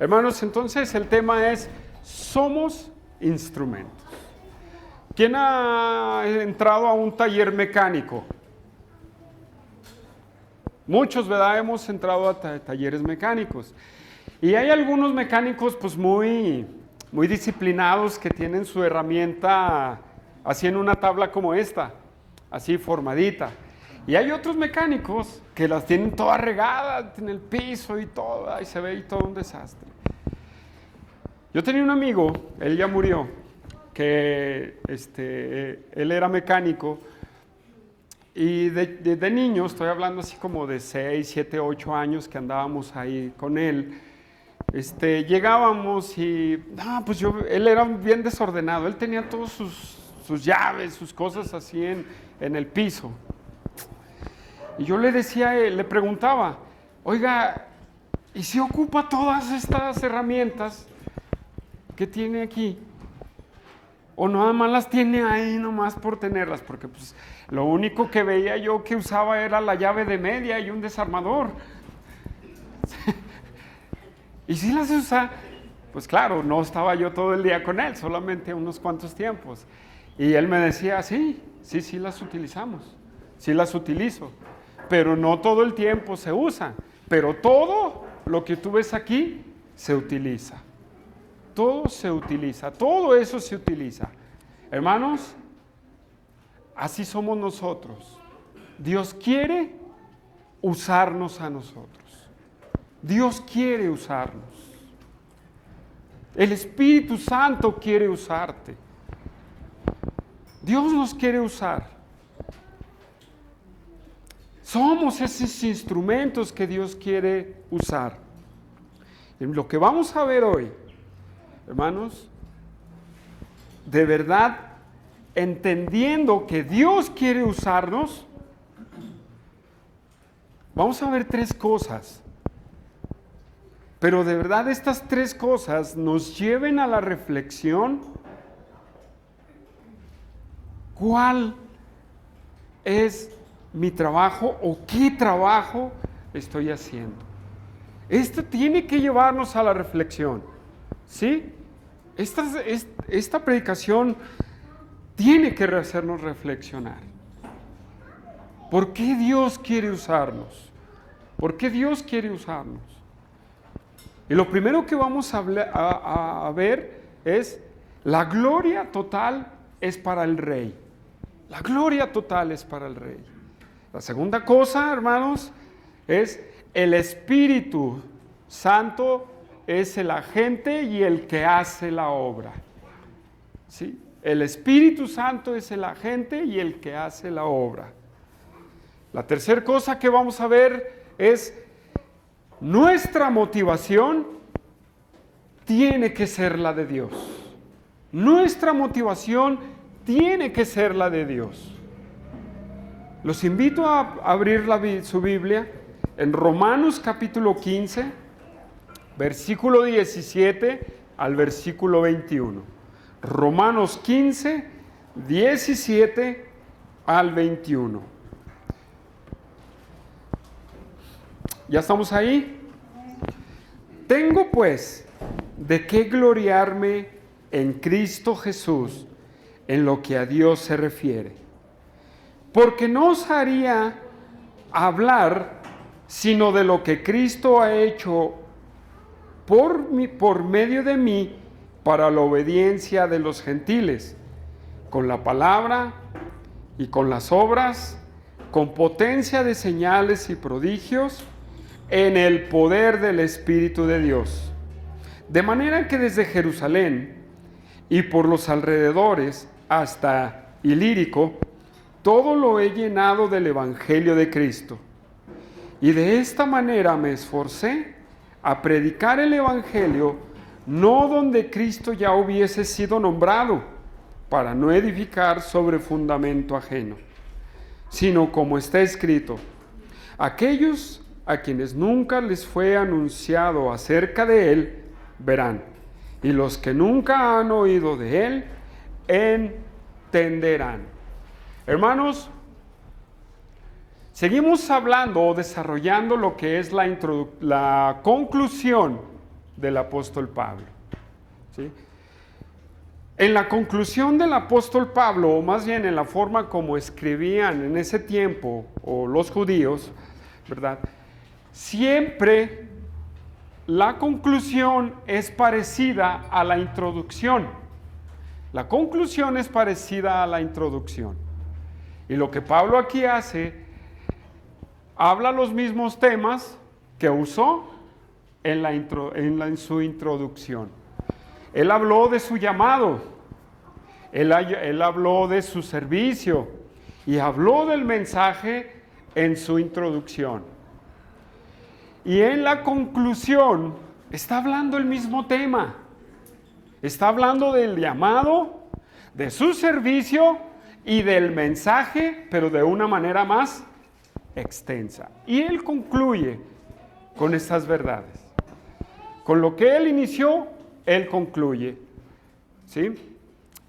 Hermanos, entonces el tema es, somos instrumentos. ¿Quién ha entrado a un taller mecánico? Muchos, ¿verdad? Hemos entrado a talleres mecánicos. Y hay algunos mecánicos pues muy disciplinados que tienen su herramienta así en una tabla como esta, así formadita. Y hay otros mecánicos que las tienen todas regadas en el piso y todo, y se ve y todo un desastre. Yo tenía un amigo, él ya murió, que él era mecánico y de niño, estoy hablando así como de 6, 7, 8 años que andábamos ahí con él, llegábamos y, pues él era bien desordenado, él tenía todas sus llaves, sus cosas así en el piso. Y yo le decía, le preguntaba, oiga, ¿y si ocupa todas estas herramientas que tiene aquí? ¿O nada más las tiene ahí nomás por tenerlas? Porque pues lo único que veía yo que usaba era la llave de media y un desarmador. ¿Y si las usa? Pues claro, no estaba yo todo el día con él, solamente unos cuantos tiempos. Y él me decía, sí las utilizamos, sí las utilizo, pero no todo el tiempo se usa, pero todo lo que tú ves aquí se utiliza. Todo se utiliza, todo eso se utiliza. Hermanos, así somos nosotros. Dios quiere usarnos a nosotros. Dios quiere usarnos. El Espíritu Santo quiere usarte. Dios nos quiere usar. Somos esos instrumentos que Dios quiere usar. En lo que vamos a ver hoy, hermanos, de verdad, entendiendo que Dios quiere usarnos, vamos a ver 3 cosas. Pero de verdad estas 3 cosas nos lleven a la reflexión, ¿cuál es mi trabajo o qué trabajo estoy haciendo? Esto tiene que llevarnos a la reflexión, ¿sí? Esta predicación tiene que hacernos reflexionar. ¿Por qué Dios quiere usarnos? ¿Por qué Dios quiere usarnos? Y lo primero que vamos a ver es la gloria total es para el Rey. La gloria total es para el Rey. La segunda cosa, hermanos, es el Espíritu Santo es el agente y el que hace la obra. ¿Sí? El Espíritu Santo es el agente y el que hace la obra. La tercera cosa que vamos a ver es nuestra motivación tiene que ser la de Dios. Nuestra motivación tiene que ser la de Dios. Los invito a abrir su Biblia en Romanos capítulo 15, versículo 17 al versículo 21. Romanos 15, 17 al 21. ¿Ya estamos ahí? Tengo pues de qué gloriarme en Cristo Jesús en lo que a Dios se refiere. Porque no os haría hablar sino de lo que Cristo ha hecho por medio de mí para la obediencia de los gentiles, con la palabra y con las obras, con potencia de señales y prodigios, en el poder del Espíritu de Dios. De manera que desde Jerusalén y por los alrededores hasta Ilírico, todo lo he llenado del Evangelio de Cristo. Y de esta manera me esforcé a predicar el Evangelio, no donde Cristo ya hubiese sido nombrado, para no edificar sobre fundamento ajeno, sino como está escrito, aquellos a quienes nunca les fue anunciado acerca de él, verán, y los que nunca han oído de él, entenderán. Hermanos, seguimos hablando o desarrollando lo que es la conclusión del apóstol Pablo. ¿Sí? En la conclusión del apóstol Pablo, o más bien en la forma como escribían en ese tiempo, o los judíos, ¿verdad? Siempre la conclusión es parecida a la introducción. La conclusión es parecida a la introducción. Y lo que Pablo aquí hace, habla los mismos temas que usó en su introducción. Él habló de su llamado, él habló de su servicio y habló del mensaje en su introducción. Y en la conclusión está hablando el mismo tema. Está hablando del llamado, de su servicio y del mensaje, pero de una manera más extensa. Y él concluye con estas verdades. Con lo que él inició, él concluye. ¿Sí?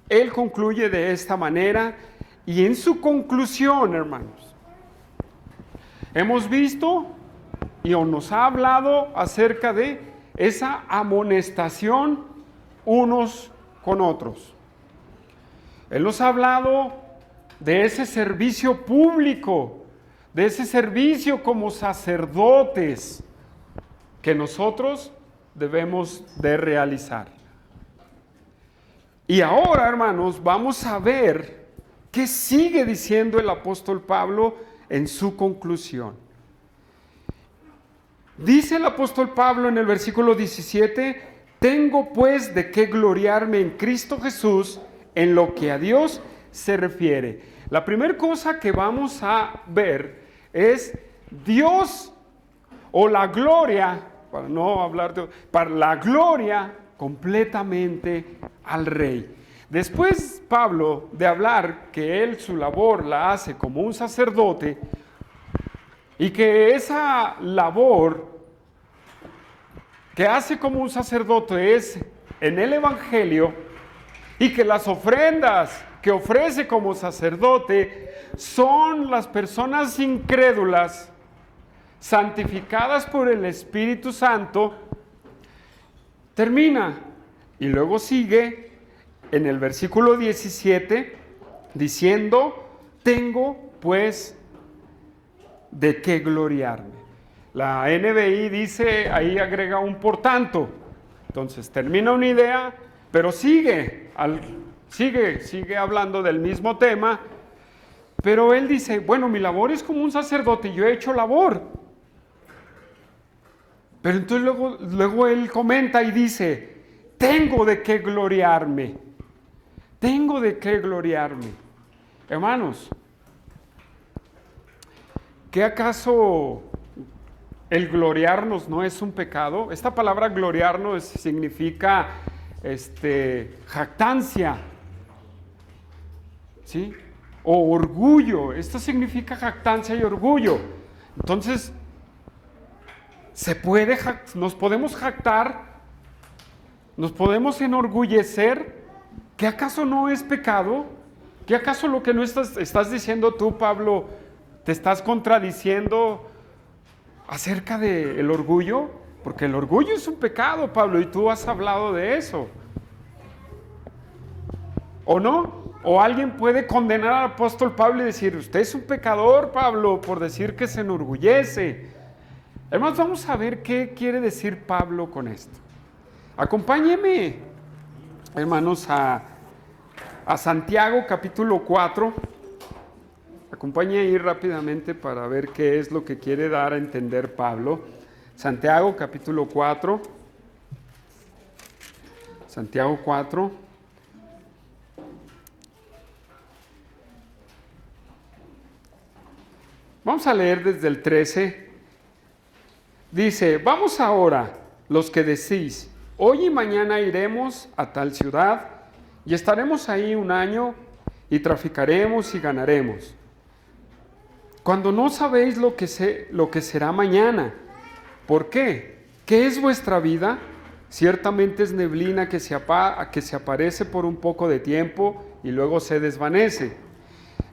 Él concluye de esta manera y en su conclusión, hermanos, hemos visto y nos ha hablado acerca de esa amonestación unos con otros. Él nos ha hablado de ese servicio público, de ese servicio como sacerdotes que nosotros debemos de realizar. Y ahora, hermanos, vamos a ver qué sigue diciendo el apóstol Pablo en su conclusión. Dice el apóstol Pablo en el versículo 17, tengo pues de qué gloriarme en Cristo Jesús en lo que a Dios se refiere. La primera cosa que vamos a ver es Dios o la gloria, para no hablar para la gloria completamente al Rey. Después Pablo de hablar que él su labor la hace como un sacerdote y que esa labor que hace como un sacerdote es en el Evangelio y que las ofrendas que ofrece como sacerdote son las personas incrédulas santificadas por el Espíritu Santo, termina y luego sigue en el versículo 17 diciendo, tengo pues de qué gloriarme. La NBI dice, ahí agrega un por tanto. Entonces termina una idea, pero sigue hablando del mismo tema, pero él dice, bueno, mi labor es como un sacerdote, yo he hecho labor. Pero entonces luego él comenta y dice, tengo de qué gloriarme. Tengo de qué gloriarme. Hermanos, ¿qué acaso el gloriarnos no es un pecado? Esta palabra gloriarnos significa jactancia, ¿sí? O orgullo. Esto significa jactancia y orgullo. Entonces, nos podemos jactar, nos podemos enorgullecer. ¿Qué acaso no es pecado? ¿Qué acaso lo que no estás diciendo tú, Pablo, te estás contradiciendo acerca del orgullo? Porque el orgullo es un pecado, Pablo, y tú has hablado de eso. ¿O no? O alguien puede condenar al apóstol Pablo y decir, usted es un pecador, Pablo, por decir que se enorgullece. Hermanos, vamos a ver qué quiere decir Pablo con esto. Acompáñenme, hermanos, a Santiago capítulo 4. Acompáñenme ahí rápidamente para ver qué es lo que quiere dar a entender Pablo. Santiago capítulo 4. Santiago 4. Vamos a leer desde el 13. Dice, vamos ahora, los que decís, hoy y mañana iremos a tal ciudad y estaremos ahí un año y traficaremos y ganaremos. Cuando no sabéis lo que será mañana. ¿Por qué? ¿Qué es vuestra vida? Ciertamente es neblina que se aparece por un poco de tiempo y luego se desvanece.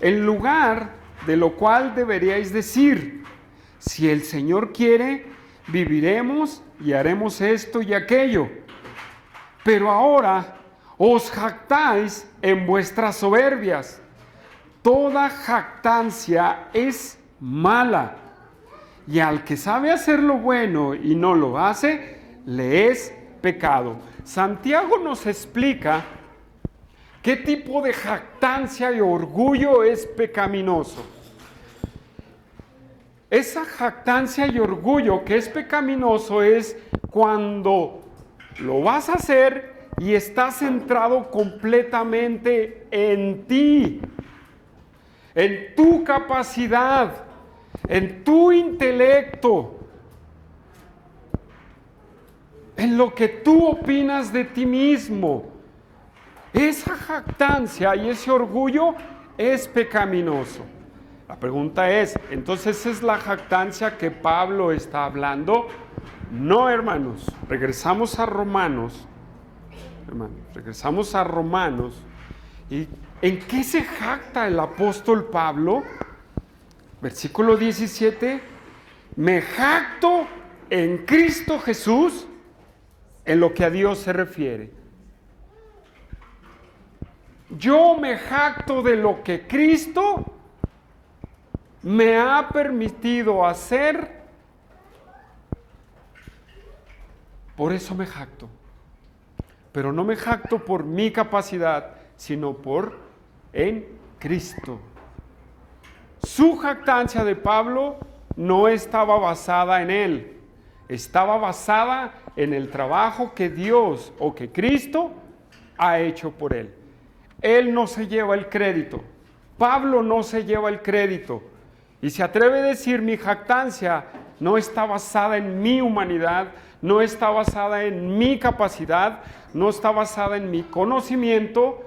En lugar de lo cual deberíais decir, si el Señor quiere, viviremos y haremos esto y aquello. Pero ahora os jactáis en vuestras soberbias. Toda jactancia es mala, y al que sabe hacer lo bueno y no lo hace, le es pecado. Santiago nos explica qué tipo de jactancia y orgullo es pecaminoso. Esa jactancia y orgullo que es pecaminoso es cuando lo vas a hacer y estás centrado completamente en ti, en tu capacidad, en tu intelecto, en lo que tú opinas de ti mismo. Esa jactancia y ese orgullo es pecaminoso. La pregunta es, ¿entonces es la jactancia que Pablo está hablando? No, hermanos. Regresamos a Romanos. ¿Y en qué se jacta el apóstol Pablo? Versículo 17. Me jacto en Cristo Jesús en lo que a Dios se refiere. Yo me jacto de lo que Cristo me ha permitido hacer. Por eso me jacto. Pero no me jacto por mi capacidad, sino en Cristo. Su jactancia de Pablo no estaba basada en él. Estaba basada en el trabajo que Dios o que Cristo ha hecho por él. Él no se lleva el crédito. Pablo no se lleva el crédito. Y se atreve a decir, mi jactancia no está basada en mi humanidad, no está basada en mi capacidad, no está basada en mi conocimiento,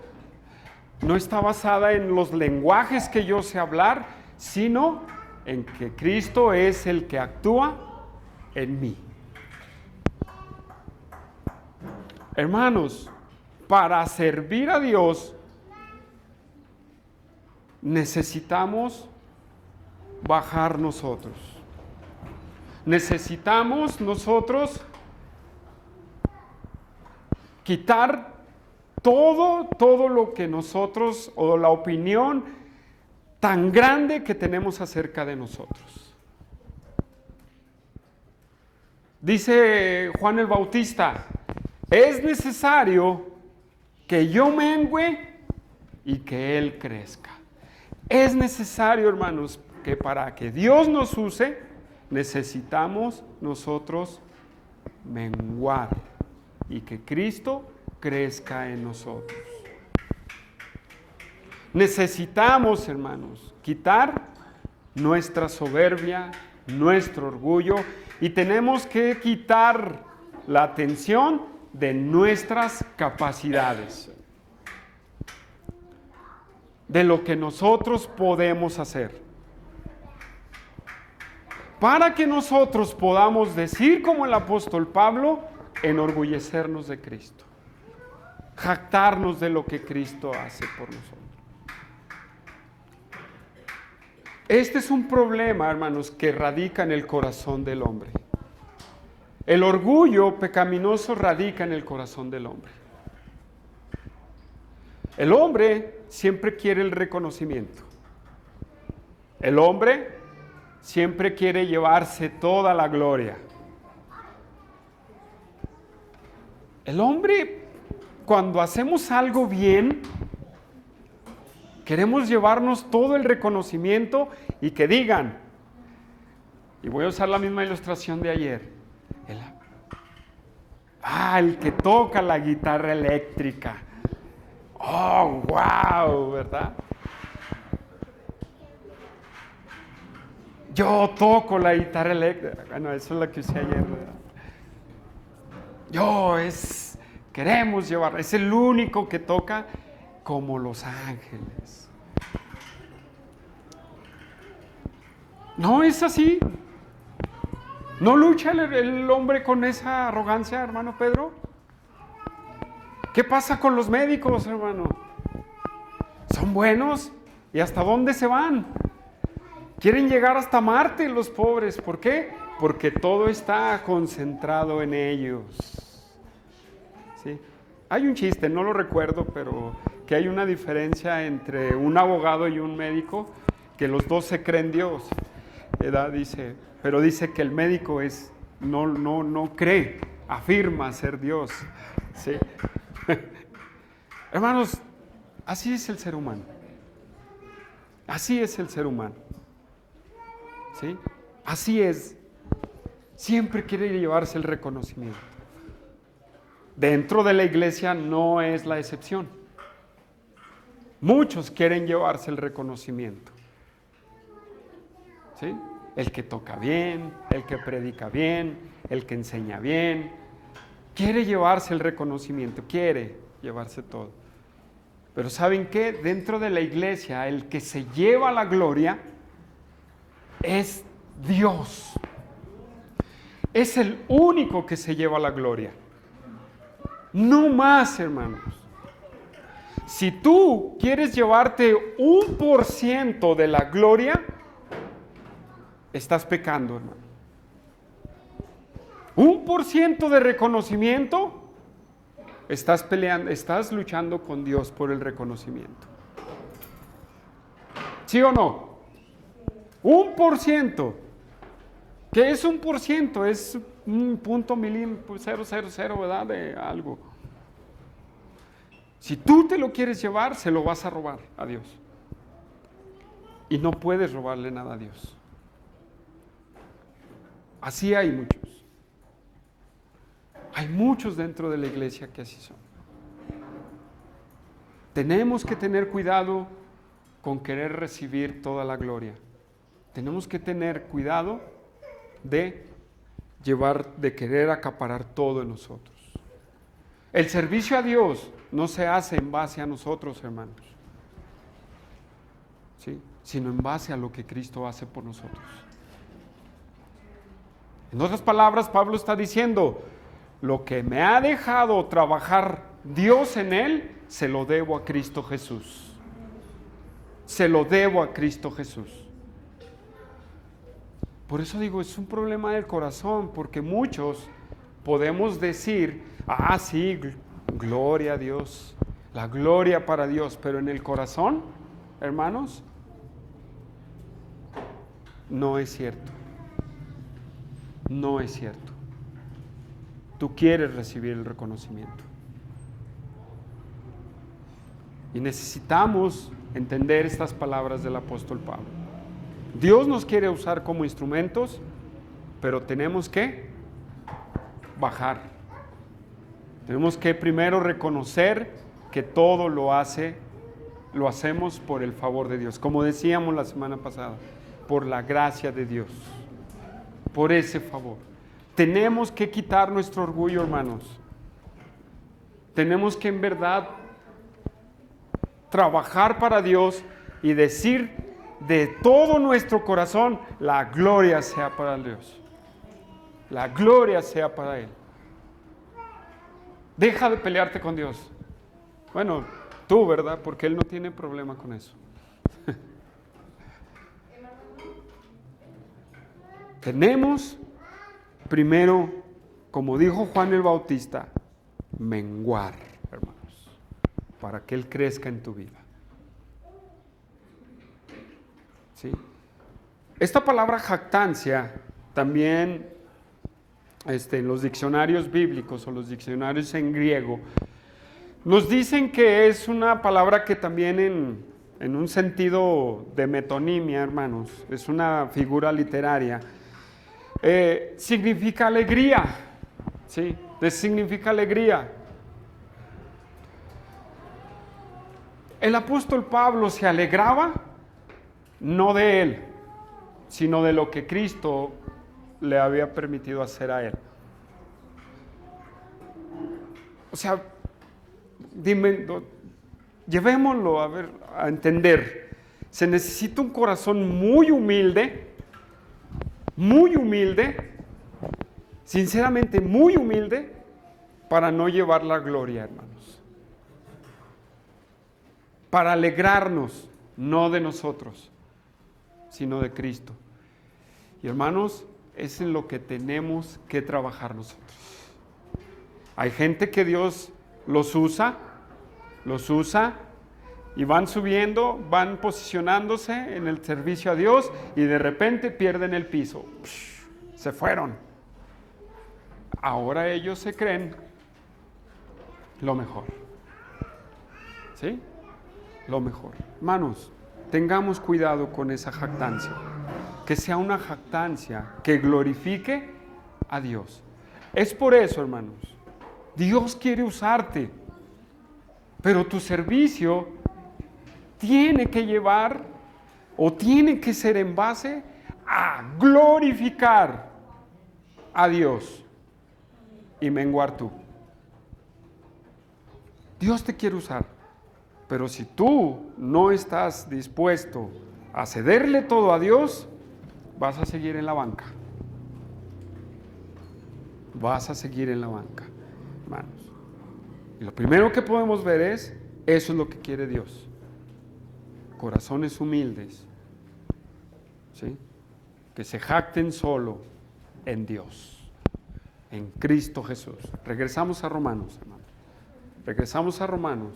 no está basada en los lenguajes que yo sé hablar, sino en que Cristo es el que actúa en mí. Hermanos, para servir a Dios necesitamos bajar nosotros. Necesitamos nosotros quitar todo lo que nosotros, o la opinión tan grande que tenemos acerca de nosotros. Dice Juan el Bautista, es necesario que yo mengüe y que Él crezca. Es necesario, hermanos, que para que Dios nos use, necesitamos nosotros menguar y que Cristo crezca en nosotros. Necesitamos, hermanos, quitar nuestra soberbia, nuestro orgullo, y tenemos que quitar la atención de nuestras capacidades, de lo que nosotros podemos hacer, para que nosotros podamos decir como el apóstol Pablo, enorgullecernos de Cristo, jactarnos de lo que Cristo hace por nosotros. Este es un problema, hermanos, que radica en el corazón del hombre. El orgullo pecaminoso radica en el corazón del hombre. El hombre siempre quiere el reconocimiento. El hombre siempre quiere llevarse toda la gloria. El hombre, cuando hacemos algo bien, queremos llevarnos todo el reconocimiento y que digan, y voy a usar la misma ilustración de ayer, el que toca la guitarra eléctrica. ¡Oh, wow! ¿Verdad? Yo toco la guitarra eléctrica. Bueno, eso es lo que usé ayer, ¿verdad? Queremos llevar, es el único que toca como los ángeles. No es así. ¿No lucha el hombre con esa arrogancia, hermano Pedro? ¿Qué pasa con los médicos, hermano? Son buenos. ¿Y hasta dónde se van? Quieren llegar hasta Marte los pobres. ¿Por qué? porque todo está concentrado en ellos. ¿Sí? Hay un chiste, no lo recuerdo, pero que hay una diferencia entre un abogado y un médico, que los dos se creen Dios, ¿verdad? Dice, pero dice que el médico no cree, afirma ser Dios. ¿Sí? Hermanos, así es el ser humano. Así es el ser humano. ¿Sí? Así es. Siempre quiere llevarse el reconocimiento. Dentro de la iglesia no es la excepción. Muchos quieren llevarse el reconocimiento. ¿Sí? El que toca bien, el que predica bien, el que enseña bien, quiere llevarse el reconocimiento, quiere llevarse todo. Pero ¿saben qué? Dentro de la iglesia, el que se lleva la gloria es Dios. Es el único que se lleva la gloria. No más, hermanos. Si tú quieres llevarte 1% de la gloria, estás pecando, hermano. 1% de reconocimiento, estás peleando, estás luchando con Dios por el reconocimiento. ¿Sí o no? 1%. ¿Qué es 1%? Es un punto milímetro, 000, ¿verdad? De algo. Si tú te lo quieres llevar, se lo vas a robar a Dios. Y no puedes robarle nada a Dios. Así hay muchos. Hay muchos dentro de la iglesia que así son. Tenemos que tener cuidado con querer recibir toda la gloria. Tenemos que tener cuidado de querer acaparar todo en nosotros. El servicio a Dios no se hace en base a nosotros, hermanos, ¿sí? Sino en base a lo que Cristo hace por nosotros. En otras palabras, Pablo está diciendo, lo que me ha dejado trabajar Dios en él, se lo debo a Cristo Jesús. Se lo debo a Cristo Jesús. Por eso digo, es un problema del corazón, porque muchos podemos decir, sí, gloria a Dios, la gloria para Dios, pero en el corazón, hermanos, no es cierto. No es cierto. Tú quieres recibir el reconocimiento. Y necesitamos entender estas palabras del apóstol Pablo. Dios nos quiere usar como instrumentos, pero tenemos que bajar. Tenemos que primero reconocer que todo lo hacemos por el favor de Dios. Como decíamos la semana pasada, por la gracia de Dios, por ese favor. Tenemos que quitar nuestro orgullo, hermanos. Tenemos que en verdad trabajar para Dios y decir de todo nuestro corazón, la gloria sea para Dios. La gloria sea para Él. Deja de pelearte con Dios. Bueno, tú, ¿verdad? Porque Él no tiene problema con eso. Tenemos primero, como dijo Juan el Bautista, menguar, hermanos, para que Él crezca en tu vida. ¿Sí? Esta palabra jactancia también en los diccionarios bíblicos o los diccionarios en griego nos dicen que es una palabra que también en un sentido de metonimia, hermanos, es una figura literaria, significa alegría, ¿sí? Significa alegría. El apóstol Pablo se alegraba no de él, sino de lo que Cristo le había permitido hacer a él. O sea, llevémoslo a entender. Se necesita un corazón muy humilde, sinceramente muy humilde, para no llevar la gloria, hermanos. Para alegrarnos, no de nosotros, sino de Cristo. Y hermanos, es en lo que tenemos que trabajar nosotros. Hay gente que Dios los usa y van subiendo, van posicionándose en el servicio a Dios y de repente pierden el piso. Se fueron. Ahora ellos se creen lo mejor. ¿Sí? Lo mejor. Hermanos, tengamos cuidado con esa jactancia. Que sea una jactancia que glorifique a Dios. Es por eso, hermanos, Dios quiere usarte, pero tu servicio tiene que llevar o tiene que ser en base a glorificar a Dios y menguar tú. Dios te quiere usar, pero si tú no estás dispuesto a cederle todo a Dios, vas a seguir en la banca. Vas a seguir en la banca, hermanos. Y lo primero que podemos ver es, eso es lo que quiere Dios. Corazones humildes, ¿sí? Que se jacten solo en Dios, en Cristo Jesús. Regresamos a Romanos, hermanos. Regresamos a Romanos.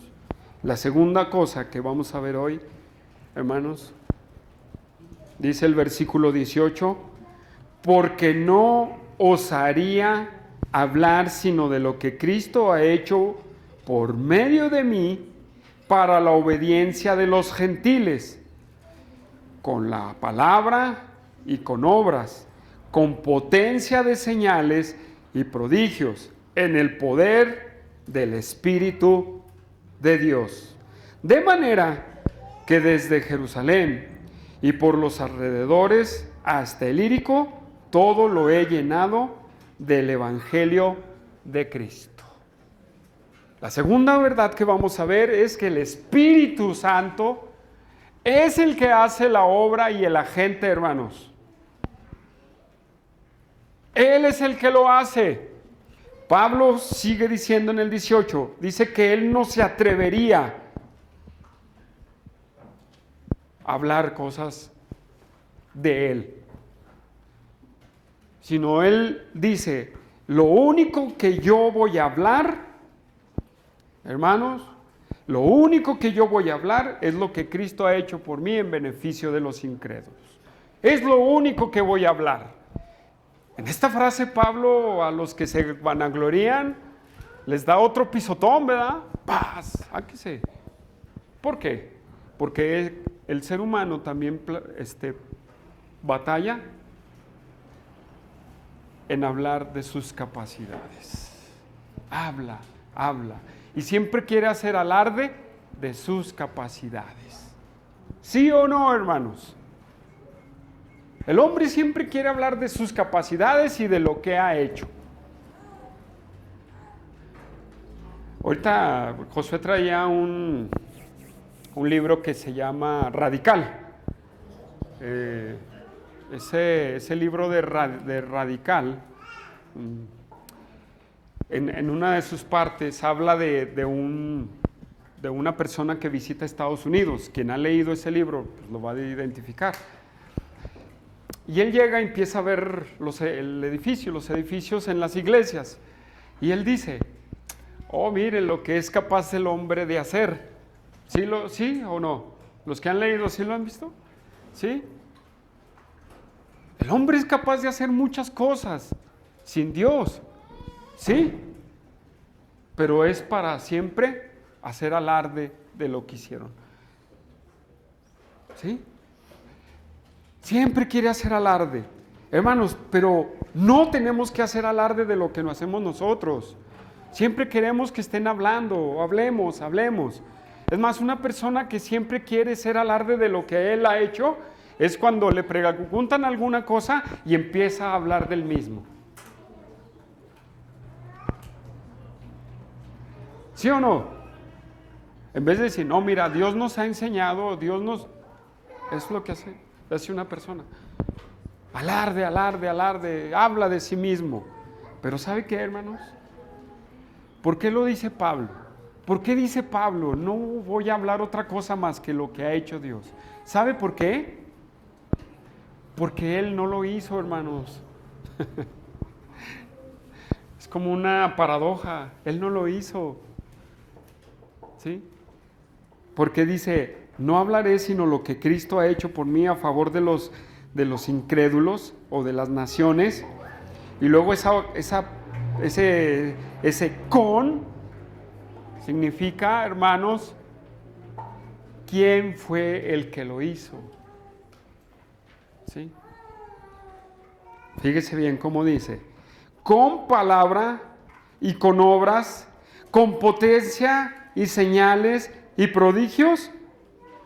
La segunda cosa que vamos a ver hoy, hermanos, dice el versículo 18, porque no osaría hablar sino de lo que Cristo ha hecho por medio de mí para la obediencia de los gentiles, con la palabra y con obras, con potencia de señales y prodigios, en el poder del Espíritu de Dios. De manera que desde Jerusalén y por los alrededores hasta el Ilírico, todo lo he llenado del Evangelio de Cristo. La segunda verdad que vamos a ver es que el Espíritu Santo es el que hace la obra y el agente, hermanos. Él es el que lo hace. Pablo sigue diciendo en el 18, dice que él no se atrevería a hablar cosas de él, sino él dice, lo único que yo voy a hablar, hermanos, lo único que yo voy a hablar es lo que Cristo ha hecho por mí en beneficio de los incrédulos. Es lo único que voy a hablar. En esta frase Pablo a los que se vanaglorían les da otro pisotón, ¿verdad? Paz, sáquese. ¿Por qué? Porque el ser humano también batalla en hablar de sus capacidades. Habla. Y siempre quiere hacer alarde de sus capacidades. ¿Sí o no, hermanos? El hombre siempre quiere hablar de sus capacidades y de lo que ha hecho. Ahorita Josué traía un libro que se llama Radical. Ese libro de Radical, en una de sus partes habla de una persona que visita Estados Unidos. Quien ha leído ese libro pues lo va a identificar. Y él llega y empieza a ver los edificios en las iglesias. Y él dice, oh, miren lo que es capaz el hombre de hacer. ¿Sí o no? Los que han leído, ¿sí lo han visto? ¿Sí? El hombre es capaz de hacer muchas cosas sin Dios. ¿Sí? Pero es para siempre hacer alarde de lo que hicieron. ¿Sí? Siempre quiere hacer alarde. Hermanos, pero no tenemos que hacer alarde de lo que no hacemos nosotros. Siempre queremos que estén hablando, hablemos. Es más, una persona que siempre quiere ser alarde de lo que él ha hecho, es cuando le preguntan alguna cosa y empieza a hablar del mismo. ¿Sí o no? En vez de decir, no, mira, Dios nos ha enseñado, es lo que hace una persona. Alarde, habla de sí mismo. Pero ¿sabe qué, hermanos? ¿Por qué lo dice Pablo? ¿Por qué dice Pablo, no voy a hablar otra cosa más que lo que ha hecho Dios? ¿Sabe por qué? Porque él no lo hizo, hermanos, Es como una paradoja. Él no lo hizo. ¿Sí? Porque dice, no hablaré sino lo que Cristo ha hecho por mí a favor de los incrédulos o de las naciones. Y luego ese con significa, hermanos, ¿quién fue el que lo hizo? ¿Sí? Fíjese bien cómo dice, con palabra y con obras, con potencia y señales y prodigios.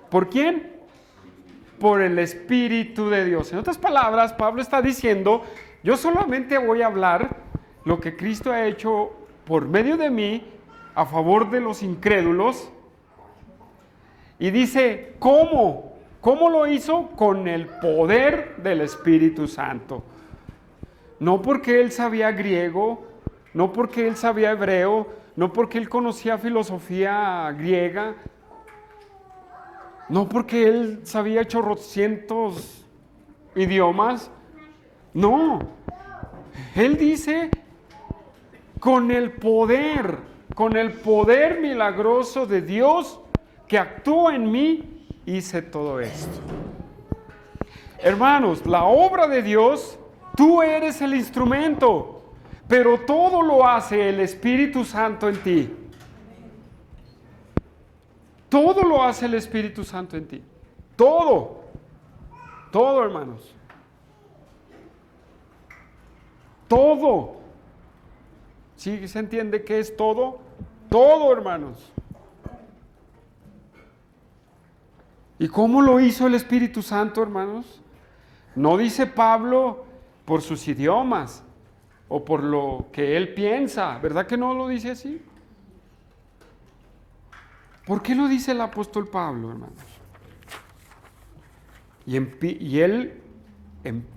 ¿Por quién? Por el Espíritu de Dios. En otras palabras, Pablo está diciendo, yo solamente voy a hablar lo que Cristo ha hecho por medio de mí a favor de los incrédulos. Y dice, ¿cómo? ¿Cómo lo hizo? Con el poder del Espíritu Santo. No porque él sabía griego, no porque él sabía hebreo, no porque él conocía filosofía griega, no porque él sabía chorrocientos idiomas. No, él dice con el poder milagroso de Dios que actúa en mí, hice todo esto. Hermanos, la obra de Dios, tú eres el instrumento, pero todo lo hace el Espíritu Santo en ti. Todo lo hace el Espíritu Santo en ti. Todo. Todo, hermanos. Todo. ¿Sí se entiende qué es todo? Todo, hermanos. ¿Y cómo lo hizo el Espíritu Santo, hermanos? No dice Pablo por sus idiomas o por lo que él piensa, ¿verdad que no lo dice así? ¿Por qué lo dice el apóstol Pablo, hermanos? Y él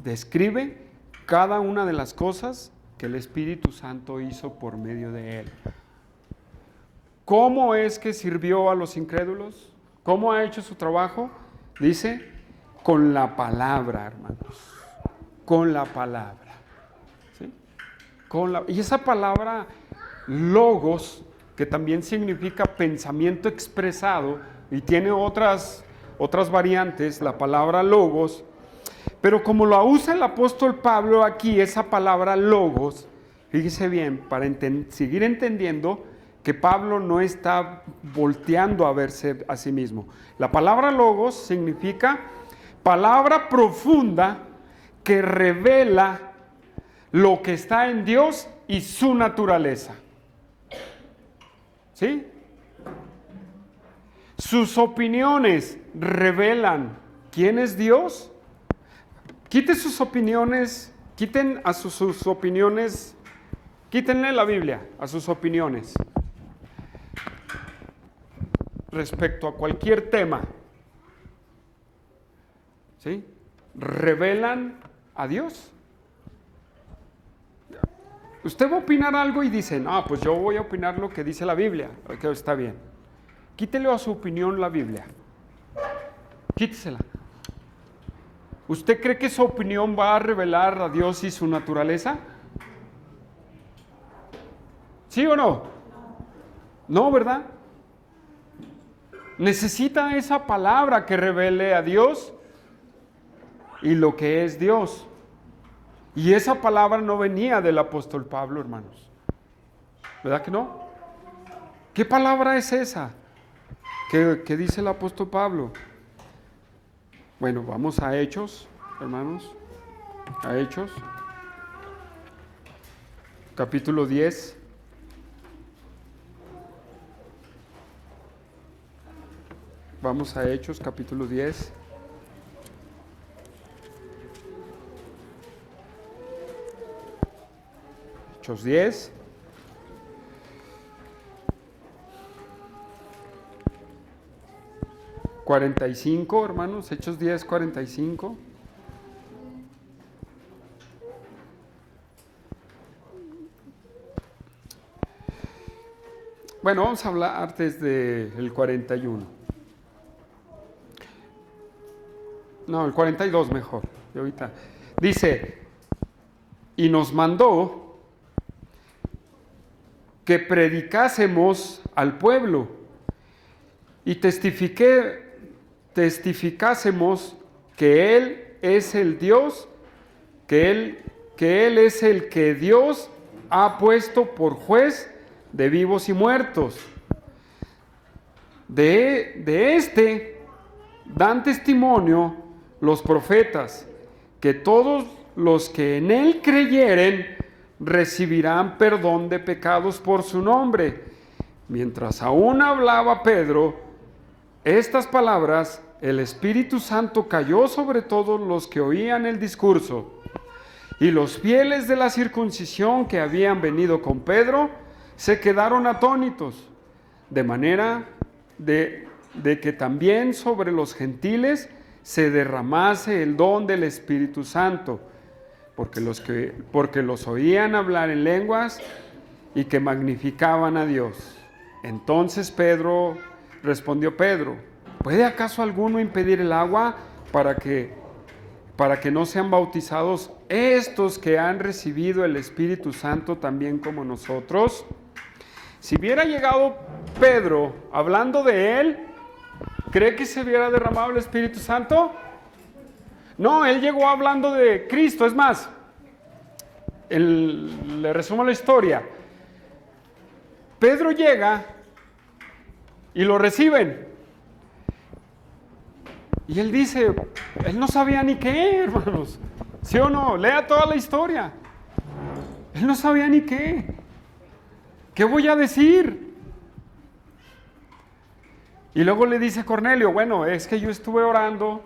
describe cada una de las cosas que el Espíritu Santo hizo por medio de él. ¿Cómo es que sirvió a los incrédulos? ¿Cómo ha hecho su trabajo? Dice, con la palabra, hermanos. Con la palabra. ¿Sí? Y esa palabra logos, que también significa pensamiento expresado, y tiene otras variantes, la palabra logos, pero como lo usa el apóstol Pablo aquí, esa palabra logos, fíjese bien, para seguir entendiendo que Pablo no está volteando a verse a sí mismo. La palabra logos significa palabra profunda que revela lo que está en Dios y su naturaleza. ¿Sí? Sus opiniones revelan quién es Dios. Quiten sus opiniones, quítenle la Biblia a sus opiniones respecto a cualquier tema. ¿Sí? Revelan a Dios. Usted va a opinar algo y dice, no, pues yo voy a opinar lo que dice la Biblia. Okay, está bien. Quítele a su opinión la Biblia. Quítesela. ¿Usted cree que su opinión va a revelar a Dios y su naturaleza? ¿Sí o no? No, ¿verdad? Necesita esa palabra que revele a Dios y lo que es Dios. Y esa palabra no venía del apóstol Pablo, hermanos. ¿Verdad que no? ¿Qué palabra es esa? ¿Qué dice el apóstol Pablo? Bueno, vamos a Hechos, hermanos. A Hechos. Capítulo 10. Vamos a Hechos, capítulo 10. Hechos 10. ...45, hermanos... ...Hechos 10, 45... Bueno, vamos a hablar desde el 41. No, el 42 mejor. Y ahorita dice... y nos mandó que predicásemos al pueblo y testificásemos que Él es el Dios, que Él es el que Dios ha puesto por juez de vivos y muertos. De este dan testimonio los profetas, que todos los que en Él creyeren recibirán perdón de pecados por su nombre. Mientras aún hablaba Pedro estas palabras, el Espíritu Santo cayó sobre todos los que oían el discurso. Y los fieles de la circuncisión que habían venido con Pedro se quedaron atónitos, de manera de que también sobre los gentiles se derramase el don del Espíritu Santo, porque los oían hablar en lenguas y que magnificaban a Dios. Entonces respondió Pedro: ¿puede acaso alguno impedir el agua para que no sean bautizados estos que han recibido el Espíritu Santo también como nosotros? Si hubiera llegado Pedro hablando de él, ¿cree que se hubiera derramado el Espíritu Santo? No, él llegó hablando de Cristo. Es más, le resumo la historia. Pedro llega y lo reciben. Y él dice, él no sabía ni qué, hermanos. ¿Sí o no? Lea toda la historia. Él no sabía ni qué. ¿Qué voy a decir? Y luego le dice Cornelio, bueno, es que yo estuve orando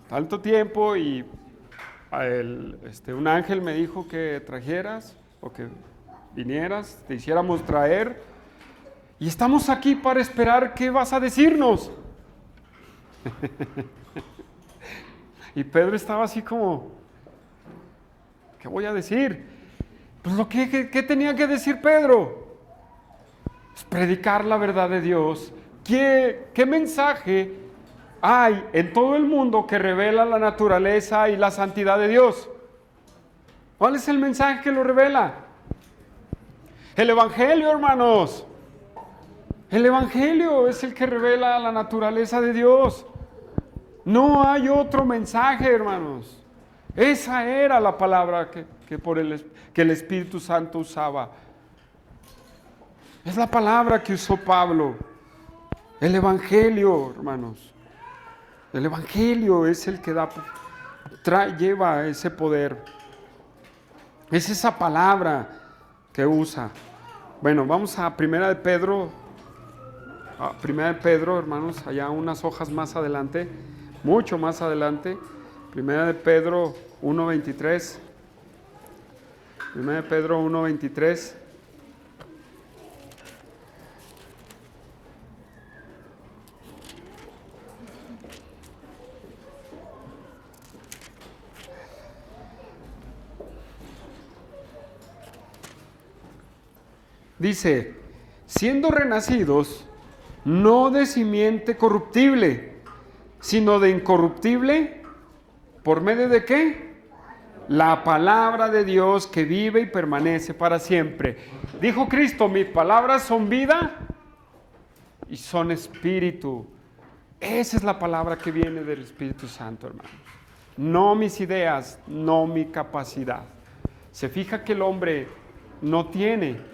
tanto tiempo y un ángel me dijo que trajeras o que vinieras, te hiciéramos traer, y estamos aquí para esperar qué vas a decirnos. Y Pedro estaba así como, ¿qué voy a decir? Pues ¿qué tenía que decir Pedro? Pues predicar la verdad de Dios. ¿Qué mensaje hay en todo el mundo que revela la naturaleza y la santidad de Dios? ¿Cuál es el mensaje que lo revela? El Evangelio, hermanos. El Evangelio es el que revela la naturaleza de Dios. No hay otro mensaje, hermanos. Esa era la palabra que el Espíritu Santo usaba. Es la palabra que usó Pablo. El Evangelio, hermanos. El Evangelio es el que lleva ese poder. Es esa palabra que usa. Bueno, vamos a Primera de Pedro. Primera de Pedro, hermanos, allá unas hojas más adelante, mucho más adelante. Primera de Pedro 1:23. Primera de Pedro 1:23. Dice, siendo renacidos, no de simiente corruptible, sino de incorruptible, ¿por medio de qué? La palabra de Dios que vive y permanece para siempre. Dijo Cristo, mis palabras son vida y son espíritu. Esa es la palabra que viene del Espíritu Santo, hermanos. No mis ideas, no mi capacidad. Se fija que el hombre no tiene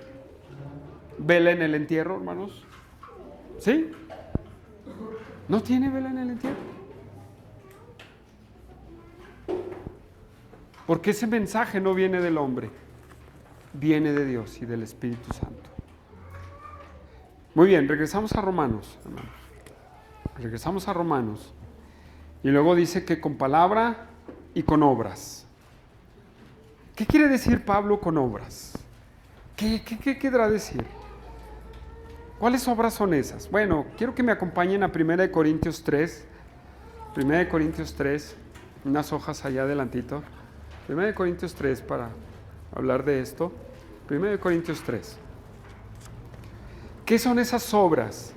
vela en el entierro, hermanos. ¿Sí? No tiene vela en el entierro. Porque ese mensaje no viene del hombre, viene de Dios y del Espíritu Santo. Muy bien, regresamos a Romanos, hermanos. Regresamos a Romanos. Y luego dice que con palabra y con obras. ¿Qué quiere decir Pablo con obras? ¿Qué querrá decir? ¿Cuáles obras son esas? Bueno, quiero que me acompañen a 1 Corintios 3. 1 Corintios 3, unas hojas allá adelantito. 1 Corintios 3 para hablar de esto. 1 Corintios 3. ¿Qué son esas obras?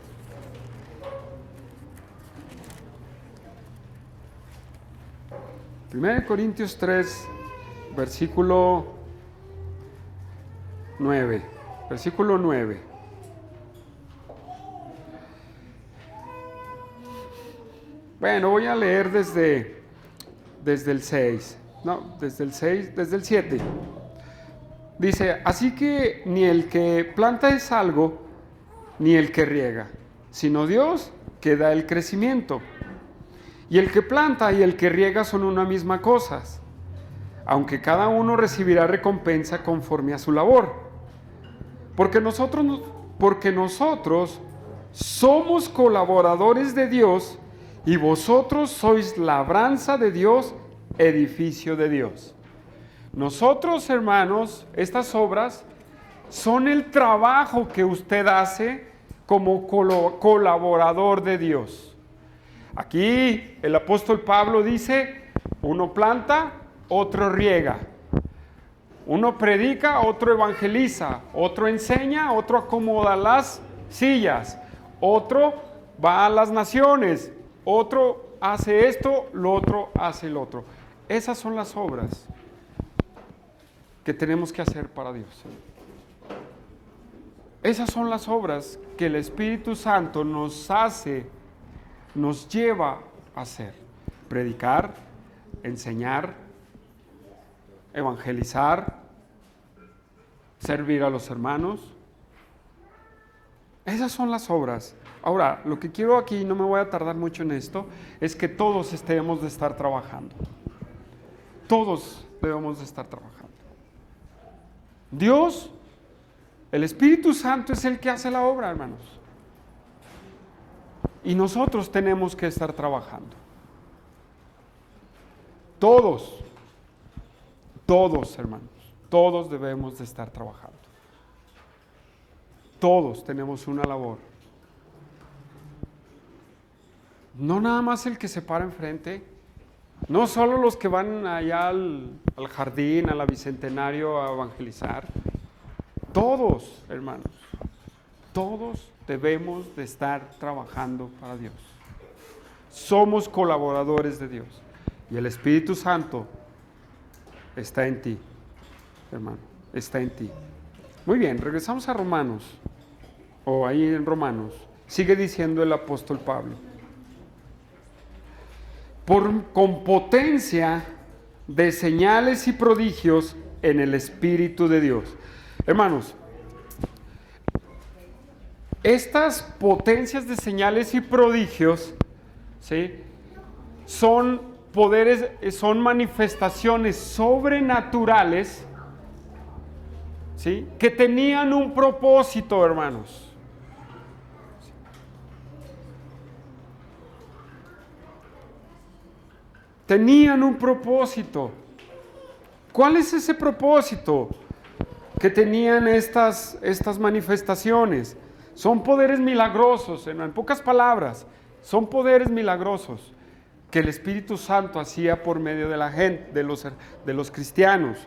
Primera de Corintios 3 versículo 9. Versículo 9. Bueno, voy a leer desde el 6. No, desde el 6, desde el 7. Dice, así que ni el que planta es algo, ni el que riega, sino Dios que da el crecimiento. Y el que planta y el que riega son una misma cosa, aunque cada uno recibirá recompensa conforme a su labor. Porque nosotros somos colaboradores de Dios y vosotros sois labranza de Dios, edificio de Dios. Nosotros, hermanos, estas obras son el trabajo que usted hace como colaborador de Dios. Aquí el apóstol Pablo dice, uno planta, otro riega. Uno predica, otro evangeliza, otro enseña, otro acomoda las sillas, otro va a las naciones, otro hace esto, lo otro hace el otro. Esas son las obras que tenemos que hacer para Dios. Esas son las obras que el Espíritu Santo nos lleva a hacer. Predicar, enseñar, evangelizar, servir a los hermanos. Esas son las obras. Ahora, lo que quiero aquí, no me voy a tardar mucho en esto, es que todos debemos de estar trabajando. Todos debemos de estar trabajando. Dios, el Espíritu Santo es el que hace la obra, hermanos. Y nosotros tenemos que estar trabajando. Todos, hermanos, todos debemos de estar trabajando. Todos tenemos una labor. No nada más el que se para enfrente, no solo los que van allá al jardín, a la Bicentenario a evangelizar. Todos, hermanos, todos debemos de estar trabajando para Dios. Somos colaboradores de Dios. Y el Espíritu Santo está en ti, hermano, está en ti. Muy bien, regresamos a Romanos, o ahí en Romanos. Sigue diciendo el apóstol Pablo. Con potencia de señales y prodigios en el Espíritu de Dios. Hermanos, estas potencias de señales y prodigios, ¿sí?, son poderes, son manifestaciones sobrenaturales, ¿sí?, que tenían un propósito, hermanos. Tenían un propósito. ¿Cuál es ese propósito que tenían estas manifestaciones? Son poderes milagrosos, en pocas palabras, son poderes milagrosos que el Espíritu Santo hacía por medio de la gente, de los cristianos.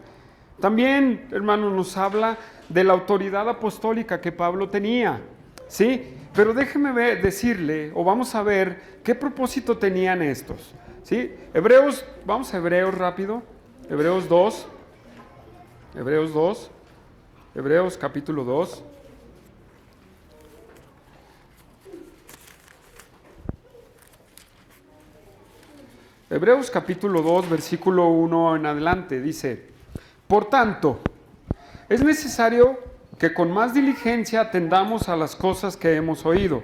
También, hermanos, nos habla de la autoridad apostólica que Pablo tenía, ¿sí? Pero déjeme decirle, o vamos a ver qué propósito tenían estos, ¿sí? Vamos a Hebreos rápido, Hebreos capítulo 2. Hebreos capítulo 2, versículo 1 en adelante, dice: por tanto, es necesario que con más diligencia atendamos a las cosas que hemos oído,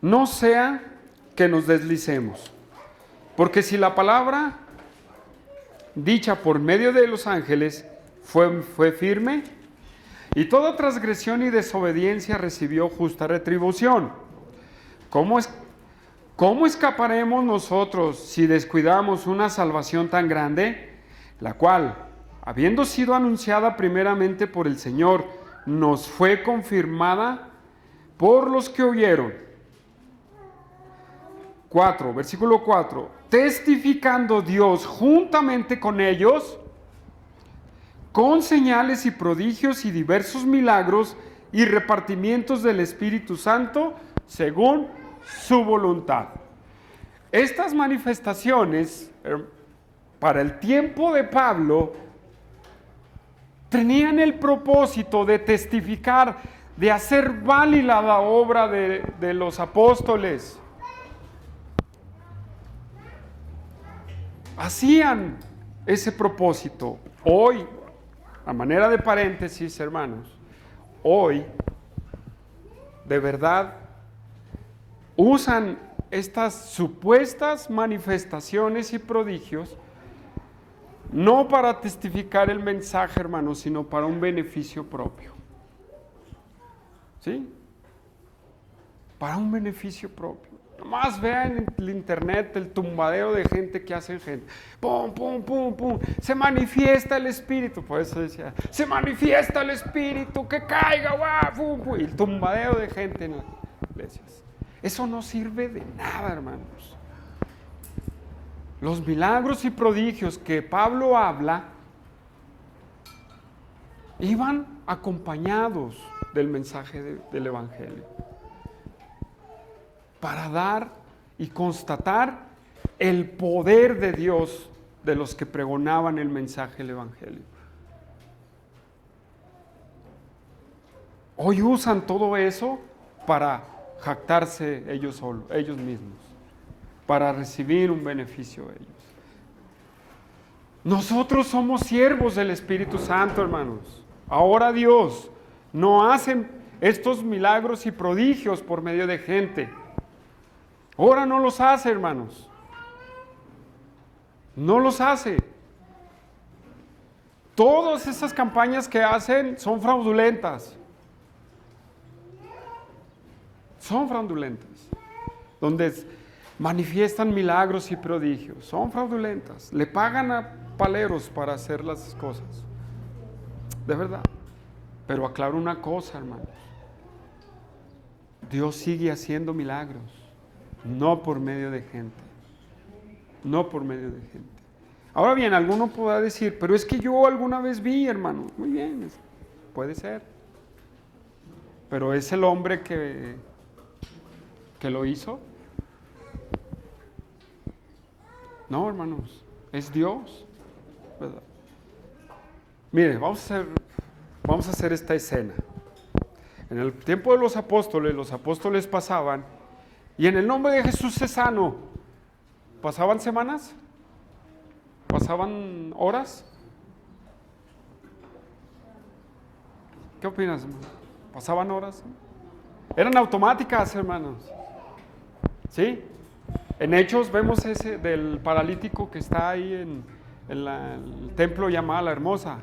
no sea que nos deslicemos. Porque si la palabra dicha por medio de los ángeles fue firme, y toda transgresión y desobediencia recibió justa retribución, ¿cómo escaparemos nosotros si descuidamos una salvación tan grande, la cual, habiendo sido anunciada primeramente por el Señor, nos fue confirmada por los que oyeron? Versículo 4. Testificando Dios juntamente con ellos, con señales y prodigios y diversos milagros y repartimientos del Espíritu Santo, según su voluntad. Estas manifestaciones, para el tiempo de Pablo, tenían el propósito de testificar, de hacer válida la obra de los apóstoles. Hacían ese propósito. Hoy, a manera de paréntesis, hermanos, hoy, de verdad, usan estas supuestas manifestaciones y prodigios no para testificar el mensaje, hermanos, sino para un beneficio propio. ¿Sí? Para un beneficio propio. Nomás vean en el internet el tumbadero de gente que hacen gente. Pum, pum, pum, pum. Se manifiesta el Espíritu. Por eso decía, se manifiesta el Espíritu, que caiga, guau, pum, pum. Y el tumbadero de gente en las iglesias. Eso no sirve de nada, hermanos. Los milagros y prodigios que Pablo habla iban acompañados del mensaje del Evangelio para dar y constatar el poder de Dios de los que pregonaban el mensaje del Evangelio. Hoy usan todo eso para jactarse ellos mismos, para recibir un beneficio ellos. Nosotros somos siervos del Espíritu Santo, hermanos. Ahora Dios no hace estos milagros y prodigios por medio de gente. Ahora no los hace, hermanos. No los hace. Todas esas campañas que hacen son fraudulentas. Son fraudulentas. Donde manifiestan milagros y prodigios. Son fraudulentas. Le pagan a paleros para hacer las cosas. De verdad. Pero aclaro una cosa, hermanos. Dios sigue haciendo milagros. No por medio de gente. No por medio de gente. Ahora bien, alguno podrá decir, pero es que yo alguna vez vi, hermano. Muy bien, puede ser. Pero es el hombre que lo hizo. No, hermanos, es Dios, ¿verdad? Mire, vamos a hacer esta escena. En el tiempo de los apóstoles pasaban, y en el nombre de Jesús se sano. ¿Pasaban semanas? ¿Pasaban horas? ¿Qué opinas, hermano? ¿Pasaban horas? Eran automáticas, hermanos. ¿Sí? En Hechos vemos ese del paralítico que está ahí en el templo llamado La Hermosa.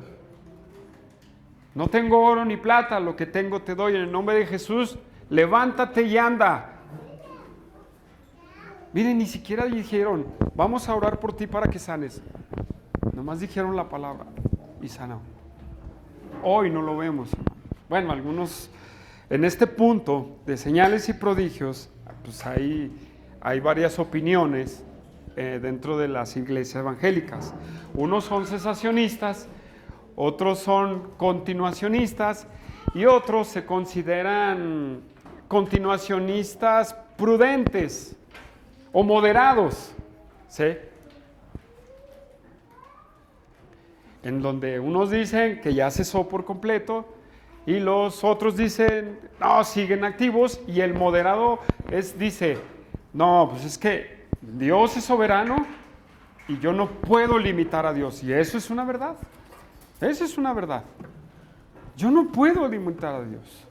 No tengo oro ni plata, lo que tengo te doy. En el nombre de Jesús, levántate y anda. Miren, ni siquiera dijeron, vamos a orar por ti para que sanes. Nomás dijeron la palabra y sanó. Hoy no lo vemos, hermano. Bueno, algunos, en este punto de señales y prodigios, pues hay varias opiniones dentro de las iglesias evangélicas. Unos son cesacionistas, otros son continuacionistas y otros se consideran continuacionistas prudentes o moderados, ¿sí? En donde unos dicen que ya cesó por completo y los otros dicen, no, siguen activos, y el moderado dice, no, pues es que Dios es soberano y yo no puedo limitar a Dios. Y eso es una verdad. Eso es una verdad. Yo no puedo limitar a Dios.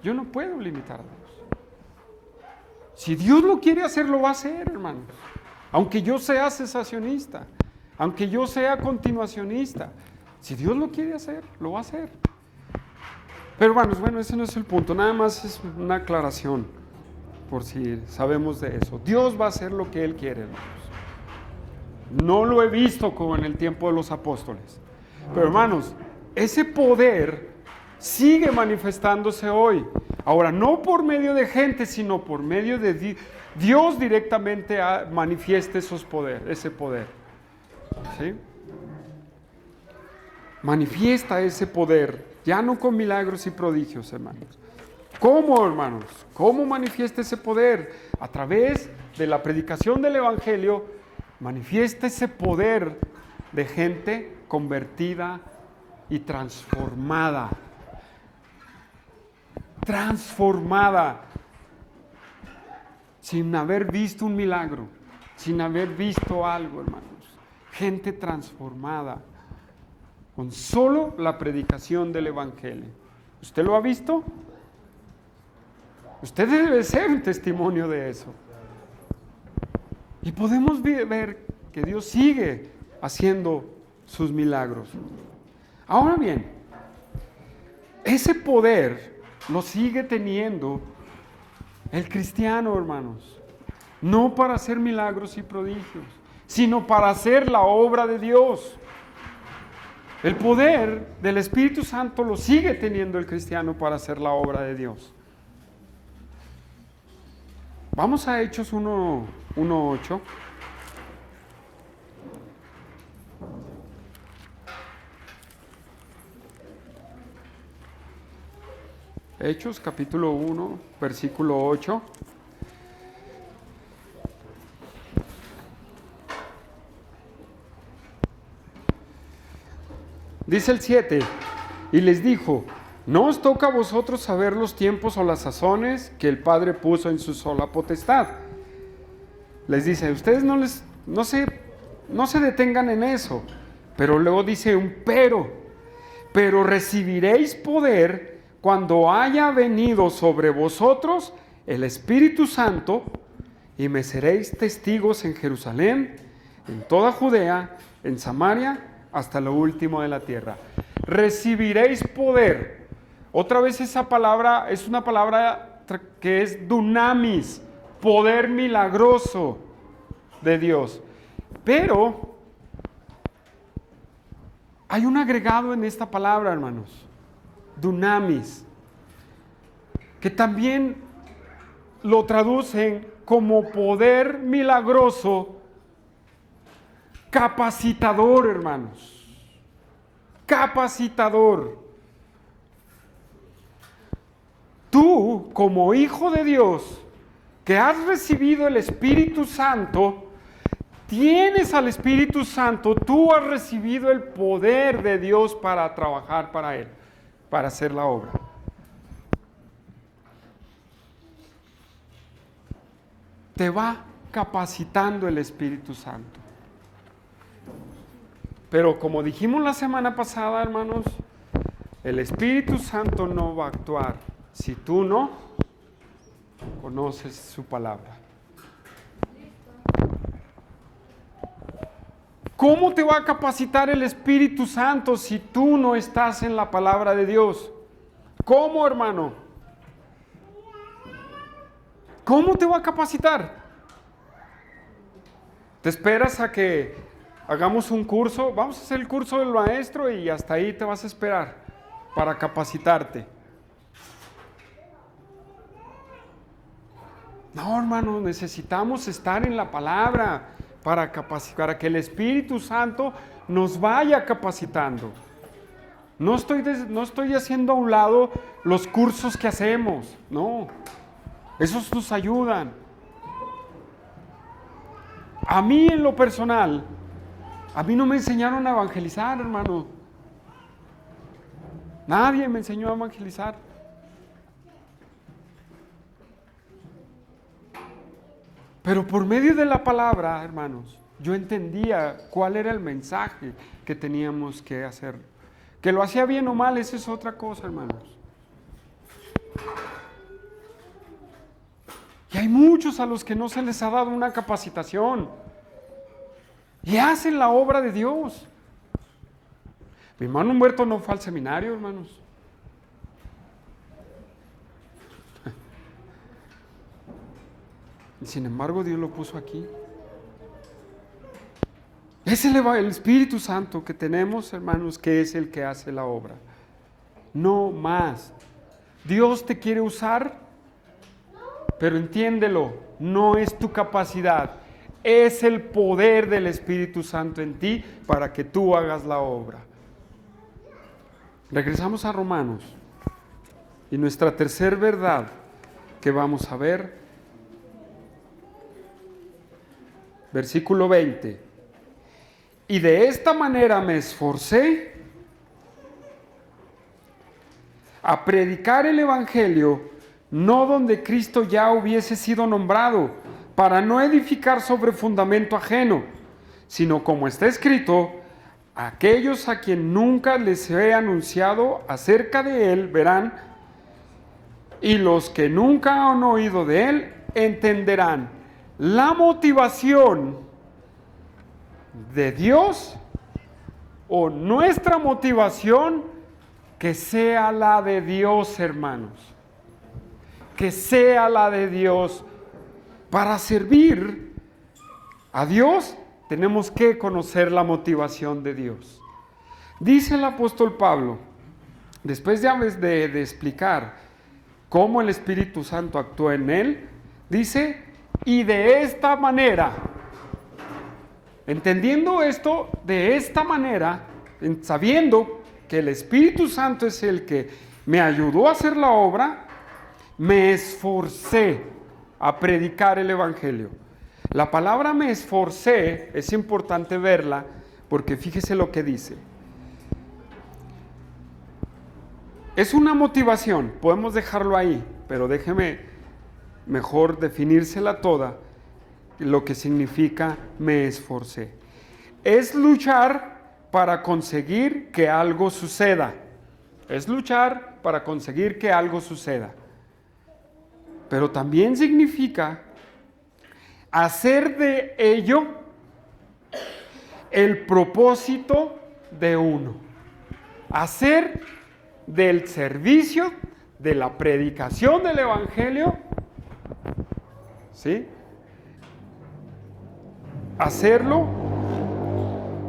Yo no puedo limitar a Dios. Si Dios lo quiere hacer, lo va a hacer, hermanos. Aunque yo sea cesacionista, aunque yo sea continuacionista, si Dios lo quiere hacer, lo va a hacer. Pero hermanos, bueno, ese no es el punto. Nada más es una aclaración, por si sabemos de eso. Dios va a hacer lo que Él quiere, hermanos. No lo he visto como en el tiempo de los apóstoles. Pero hermanos, ese poder sigue manifestándose hoy. Ahora, no por medio de gente, sino por medio de Dios directamente manifiesta ese poder. ¿Sí? Manifiesta ese poder, ya no con milagros y prodigios, hermanos. ¿Cómo, hermanos? ¿Cómo manifiesta ese poder? A través de la predicación del Evangelio, manifiesta ese poder de gente convertida y transformada. Transformada. Sin haber visto un milagro, sin haber visto algo, hermanos. Gente transformada con solo la predicación del Evangelio. ¿Usted lo ha visto? Usted debe ser un testimonio de eso. Y podemos ver que Dios sigue haciendo sus milagros. Ahora bien, ese poder lo sigue teniendo el cristiano, hermanos. No para hacer milagros y prodigios, sino para hacer la obra de Dios. El poder del Espíritu Santo lo sigue teniendo el cristiano para hacer la obra de Dios. Vamos a Hechos 1:8. Hechos capítulo 1, versículo 8. Dice el 7, y les dijo, no os toca a vosotros saber los tiempos o las sazones que el Padre puso en su sola potestad. Les dice, ustedes no se detengan en eso, pero luego dice un pero recibiréis poder cuando haya venido sobre vosotros el Espíritu Santo y me seréis testigos en Jerusalén, en toda Judea, en Samaria, hasta lo último de la tierra. Recibiréis poder. Otra vez esa palabra es una palabra que es dunamis, poder milagroso de Dios. Pero hay un agregado en esta palabra, hermanos, dunamis, que también lo traducen como poder milagroso capacitador, hermanos. Capacitador. Tú, como hijo de Dios, que has recibido el Espíritu Santo, tienes al Espíritu Santo, tú has recibido el poder de Dios para trabajar para Él, para hacer la obra. Te va capacitando el Espíritu Santo. Pero como dijimos la semana pasada, hermanos, el Espíritu Santo no va a actuar si tú no conoces su palabra. ¿Cómo te va a capacitar el Espíritu Santo si tú no estás en la palabra de Dios? ¿Cómo, hermano? ¿Cómo te va a capacitar? ¿Te esperas a que hagamos un curso? Vamos a hacer el curso del maestro y hasta ahí te vas a esperar para capacitarte. No, hermano, necesitamos estar en la palabra para que el Espíritu Santo nos vaya capacitando. No estoy haciendo a un lado los cursos que hacemos, no. Esos nos ayudan. A mí en lo personal, a mí no me enseñaron a evangelizar, hermano. Nadie me enseñó a evangelizar. Pero por medio de la palabra, hermanos, yo entendía cuál era el mensaje que teníamos que hacer. Que lo hacía bien o mal, esa es otra cosa, hermanos. Y hay muchos a los que no se les ha dado una capacitación. Y hacen la obra de Dios. Mi hermano Humberto no fue al seminario, hermanos. Y sin embargo Dios lo puso aquí. Es el Espíritu Santo que tenemos, hermanos, que es el que hace la obra. No más. Dios te quiere usar, pero entiéndelo, no es tu capacidad. Es el poder del Espíritu Santo en ti para que tú hagas la obra. Regresamos a Romanos. Y nuestra tercera verdad que vamos a ver, versículo 20. Y de esta manera me esforcé a predicar el Evangelio, no donde Cristo ya hubiese sido nombrado, para no edificar sobre fundamento ajeno, sino como está escrito, aquellos a quien nunca les he anunciado acerca de él verán, y los que nunca han oído de él entenderán. La motivación de Dios o nuestra motivación, que sea la de Dios, hermanos. Que sea la de Dios. Para servir a Dios tenemos que conocer la motivación de Dios. Dice el apóstol Pablo, después de explicar cómo el Espíritu Santo actúa en él, dice, y de esta manera, entendiendo esto de esta manera, sabiendo que el Espíritu Santo es el que me ayudó a hacer la obra, me esforcé a predicar el Evangelio. La palabra me esforcé, es importante verla, porque fíjese lo que dice. Es una motivación, podemos dejarlo ahí, pero déjeme mejor definírsela toda, lo que significa me esforcé. Es luchar para conseguir que algo suceda. Es luchar para conseguir que algo suceda. Pero también significa hacer de ello el propósito de uno. Hacer del servicio, de la predicación del Evangelio, ¿sí? Hacerlo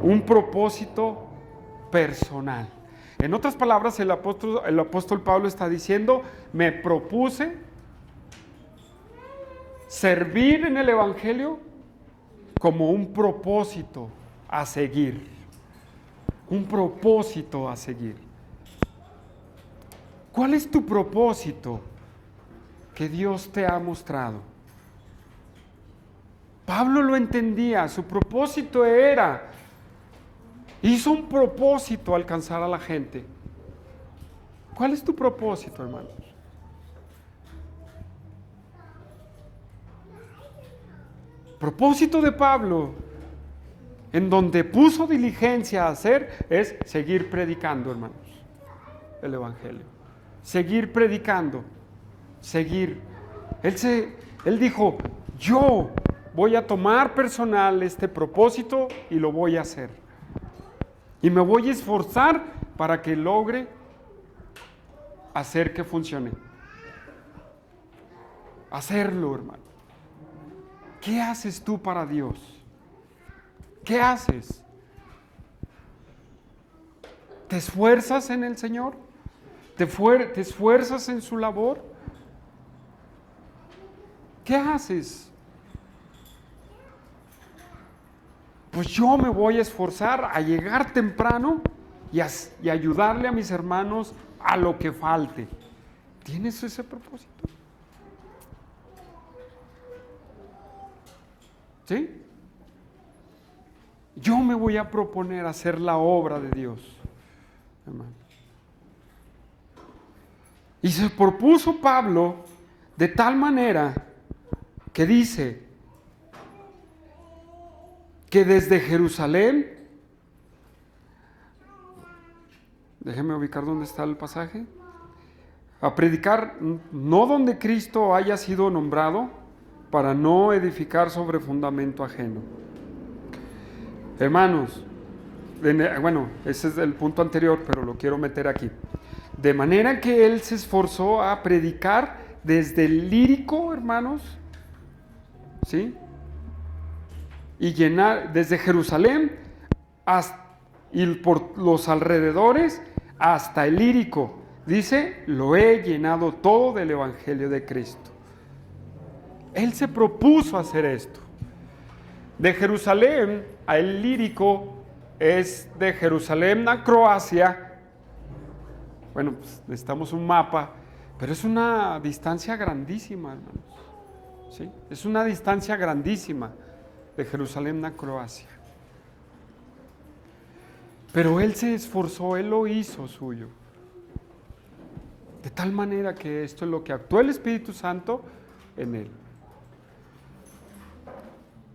un propósito personal. En otras palabras, el apóstol Pablo está diciendo, me propuse servir en el Evangelio como un propósito a seguir. Un propósito a seguir. ¿Cuál es tu propósito que Dios te ha mostrado? Pablo lo entendía, su propósito hizo un propósito alcanzar a la gente. ¿Cuál es tu propósito, hermanos? Propósito de Pablo, en donde puso diligencia a hacer, es seguir predicando, hermanos, el Evangelio. Seguir predicando, seguir. Él dijo, yo voy a tomar personal este propósito y lo voy a hacer. Y me voy a esforzar para que logre hacer que funcione. Hacerlo, hermano. ¿Qué haces tú para Dios? ¿Qué haces? ¿Te esfuerzas en el Señor? ¿Te esfuerzas en su labor? ¿Qué haces? Pues yo me voy a esforzar a llegar temprano y ayudarle a mis hermanos a lo que falte. ¿Tienes ese propósito? ¿Sí? Yo me voy a proponer hacer la obra de Dios, hermano. Y se propuso Pablo de tal manera que dice que desde Jerusalén, déjeme ubicar dónde está el pasaje, a predicar no donde Cristo haya sido nombrado, para no edificar sobre fundamento ajeno. Hermanos, bueno, ese es el punto anterior, pero lo quiero meter aquí. De manera que él se esforzó a predicar desde el Lírico, hermanos, ¿sí? Y llenar desde Jerusalén y por los alrededores hasta el Lírico. Dice, lo he llenado todo del Evangelio de Cristo. Él se propuso hacer esto. De Jerusalén a el Lírico es de Jerusalén a Croacia. Bueno, pues necesitamos un mapa, pero es una distancia grandísima, hermanos. ¿Sí? Es una distancia grandísima de Jerusalén a Croacia. Pero él se esforzó, él lo hizo suyo. De tal manera que esto es lo que actuó el Espíritu Santo en él.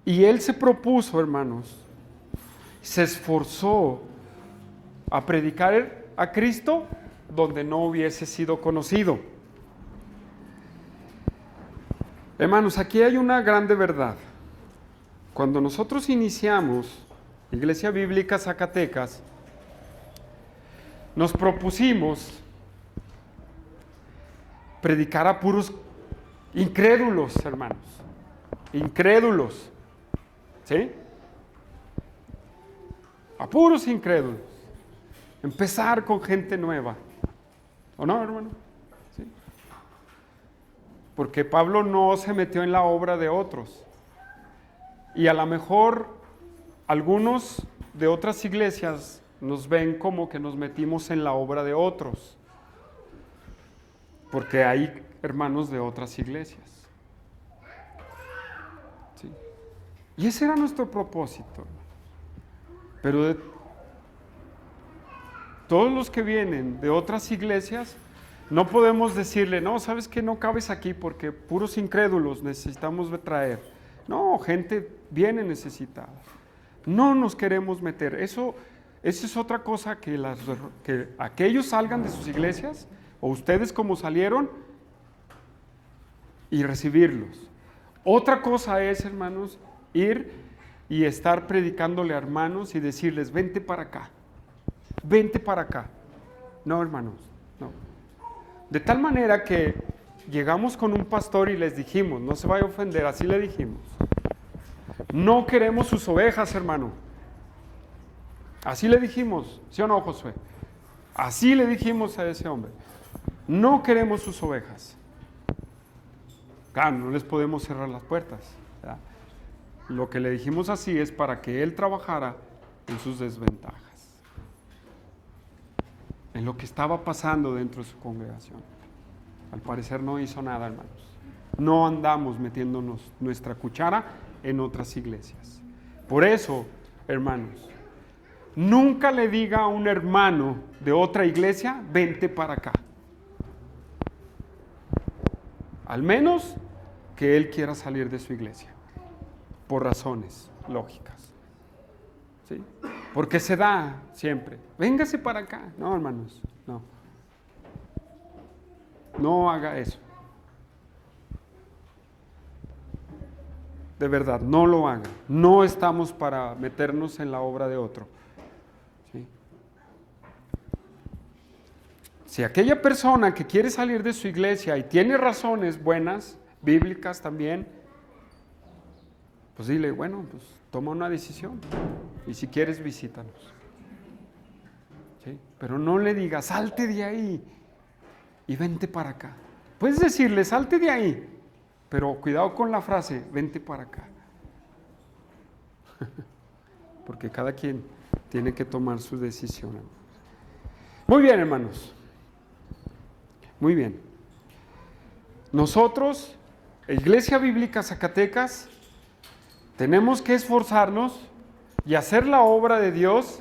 Y él se propuso, hermanos, se esforzó a predicar a Cristo donde no hubiese sido conocido. Hermanos, aquí hay una grande verdad. Cuando nosotros iniciamos Iglesia Bíblica Zacatecas, nos propusimos predicar a puros incrédulos, hermanos. Incrédulos. ¿Sí? A puros incrédulos. Empezar con gente nueva. ¿O no, hermano? ¿Sí? Porque Pablo no se metió en la obra de otros. Y a lo mejor algunos de otras iglesias nos ven como que nos metimos en la obra de otros. Porque hay hermanos de otras iglesias. ¿Sí? Y ese era nuestro propósito. Pero de todos los que vienen de otras iglesias, no podemos decirle, no, ¿sabes qué? No cabes aquí porque puros incrédulos necesitamos traer. No, gente viene necesitada. No nos queremos meter. Eso es otra cosa que aquellos salgan de sus iglesias, o ustedes como salieron, y recibirlos. Otra cosa es, hermanos, ir y estar predicándole a hermanos y decirles, vente para acá. Vente para acá. No, hermanos, no. De tal manera que llegamos con un pastor y les dijimos, no se vaya a ofender, así le dijimos. No queremos sus ovejas, hermano. Así le dijimos, ¿sí o no, Josué? Así le dijimos a ese hombre. No queremos sus ovejas. Claro, no les podemos cerrar las puertas, ¿verdad? Lo que le dijimos así es para que él trabajara en sus desventajas, en lo que estaba pasando dentro de su congregación. Al parecer no hizo nada, hermanos. No andamos metiéndonos nuestra cuchara en otras iglesias. Por eso, hermanos, nunca le diga a un hermano de otra iglesia, vente para acá. Al menos que él quiera salir de su iglesia, por razones lógicas. ¿Sí? Porque se da siempre. Véngase para acá. No, hermanos, no. No haga eso. De verdad, no lo haga. No estamos para meternos en la obra de otro. ¿Sí? Si aquella persona que quiere salir de su iglesia y tiene razones buenas, bíblicas también, pues dile, bueno, pues toma una decisión. Y si quieres, visítanos. ¿Sí? Pero no le digas, salte de ahí y vente para acá. Puedes decirle, salte de ahí, pero cuidado con la frase, vente para acá. Porque cada quien tiene que tomar su decisión. Muy bien, hermanos. Muy bien. Nosotros, Iglesia Bíblica Zacatecas, tenemos que esforzarnos y hacer la obra de Dios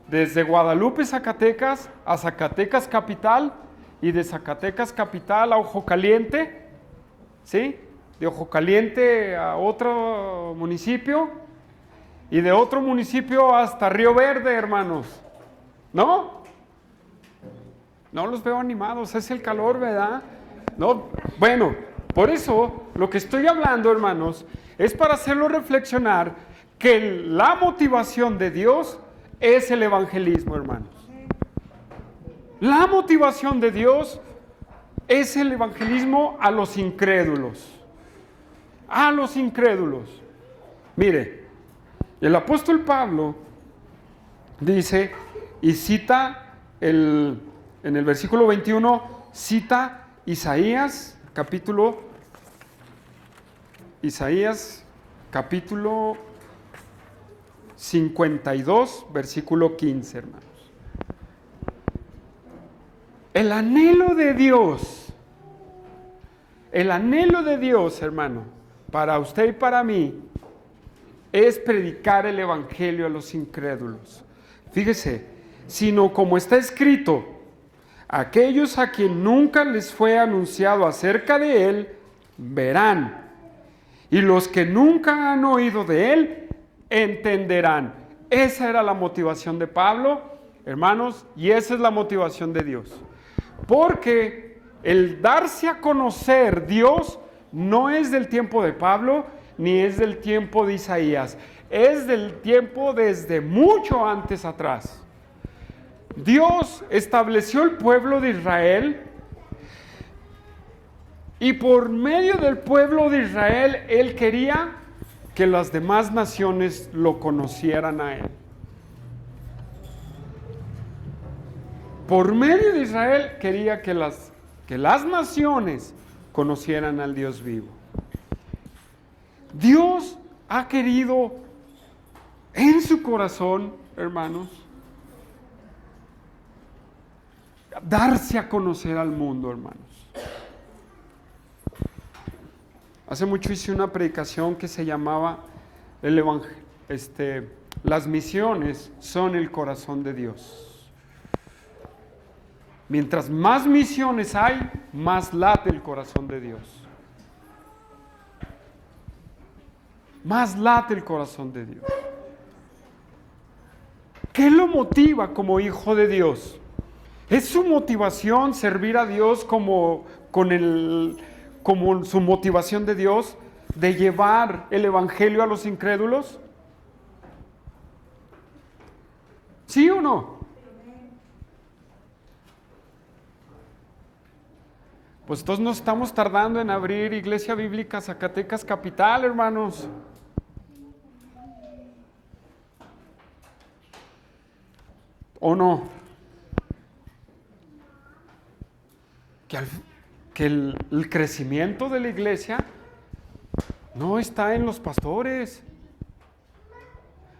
desde Guadalupe, Zacatecas, a Zacatecas Capital, y de Zacatecas Capital a Ojo Caliente, ¿sí? De Ojo Caliente a otro municipio, y de otro municipio hasta Río Verde, hermanos. ¿No? No los veo animados, es el calor, ¿verdad? No, bueno, por eso lo que estoy hablando, hermanos, es para hacerlo reflexionar que la motivación de Dios es el evangelismo, hermanos. La motivación de Dios es el evangelismo a los incrédulos. A los incrédulos. Mire, el apóstol Pablo dice, y cita en el versículo 21, cita Isaías capítulo 52, versículo 15, hermanos. El anhelo de Dios, hermano, para usted y para mí, es predicar el evangelio a los incrédulos. Fíjese, sino como está escrito, Aquellos a quien nunca les fue anunciado acerca de Él, verán. Y los que nunca han oído de Él, entenderán. Esa era la motivación de Pablo, hermanos, y esa es la motivación de Dios. Porque el darse a conocer Dios no es del tiempo de Pablo, ni es del tiempo de Isaías. Es del tiempo desde mucho antes atrás. Dios estableció el pueblo de Israel y por medio del pueblo de Israel Él quería que las demás naciones lo conocieran a Él. Por medio de Israel quería que las naciones conocieran al Dios vivo. Dios ha querido en su corazón, hermanos, darse a conocer al mundo, hermanos. Hace mucho hice una predicación que se llamaba las misiones son el corazón de Dios. Mientras más misiones hay, más late el corazón de Dios. Más late el corazón de Dios. ¿Qué lo motiva como hijo de Dios? ¿Es su motivación servir a Dios como su motivación de Dios de llevar el evangelio a los incrédulos? ¿Sí o no? Pues todos nos estamos tardando en abrir Iglesia Bíblica Zacatecas Capital, hermanos. ¿O no? Que el crecimiento de la iglesia no está en los pastores,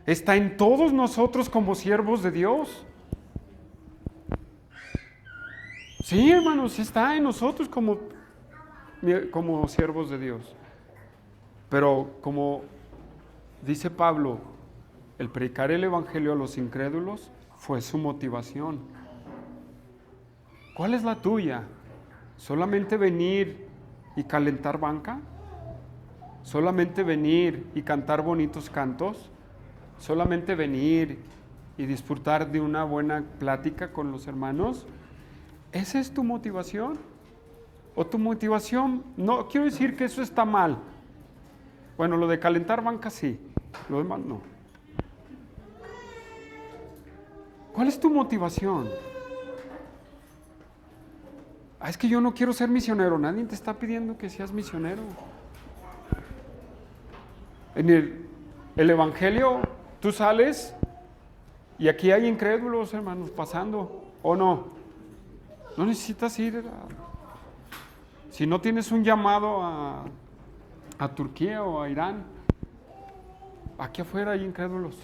está en todos nosotros como siervos de Dios. Sí, hermanos, está en nosotros como siervos de Dios. Pero como dice Pablo, el predicar el evangelio a los incrédulos fue su motivación. ¿Cuál es la tuya? ¿Solamente venir y calentar banca? ¿Solamente venir y cantar bonitos cantos? ¿Solamente venir y disfrutar de una buena plática con los hermanos? ¿Esa es tu motivación? ¿O tu motivación? No quiero decir que eso está mal. Bueno, lo de calentar banca sí, lo demás no. ¿Cuál es tu motivación? Es que yo no quiero ser misionero. Nadie te está pidiendo que seas misionero. En el evangelio tú sales y aquí hay incrédulos, hermanos, pasando, ¿o no? No necesitas ir si no tienes un llamado a Turquía o a Irán, aquí afuera hay incrédulos.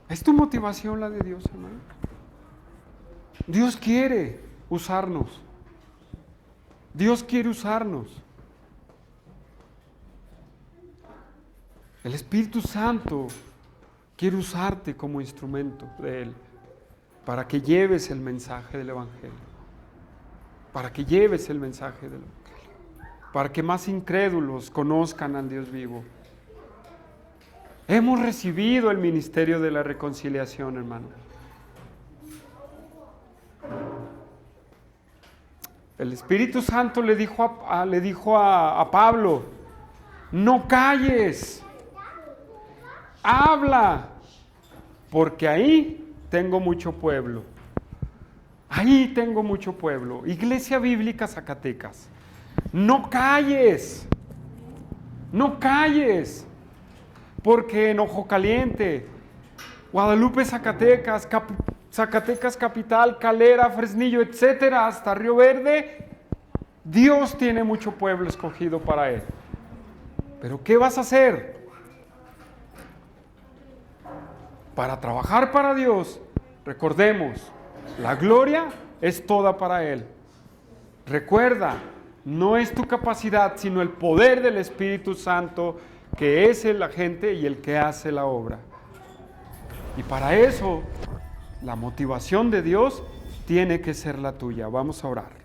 ¿Es tu motivación la de Dios, hermano? Dios quiere usarnos. Dios quiere usarnos. El Espíritu Santo quiere usarte como instrumento de Él para que lleves el mensaje del Evangelio. Para que lleves el mensaje del Evangelio. Para que más incrédulos conozcan al Dios vivo. Hemos recibido el ministerio de la reconciliación, hermano. El Espíritu Santo le dijo a Pablo, no calles, habla, porque ahí tengo mucho pueblo. Ahí tengo mucho pueblo. Iglesia Bíblica Zacatecas, no calles, no calles, porque en Ojo Caliente, Guadalupe, Zacatecas, Zacatecas Capital, Calera, Fresnillo, etcétera, hasta Río Verde, Dios tiene mucho pueblo escogido para Él. Pero ¿qué vas a hacer? Para trabajar para Dios, recordemos, la gloria es toda para Él. Recuerda, no es tu capacidad, sino el poder del Espíritu Santo, que es el agente y el que hace la obra. Y para eso, la motivación de Dios tiene que ser la tuya. Vamos a orar.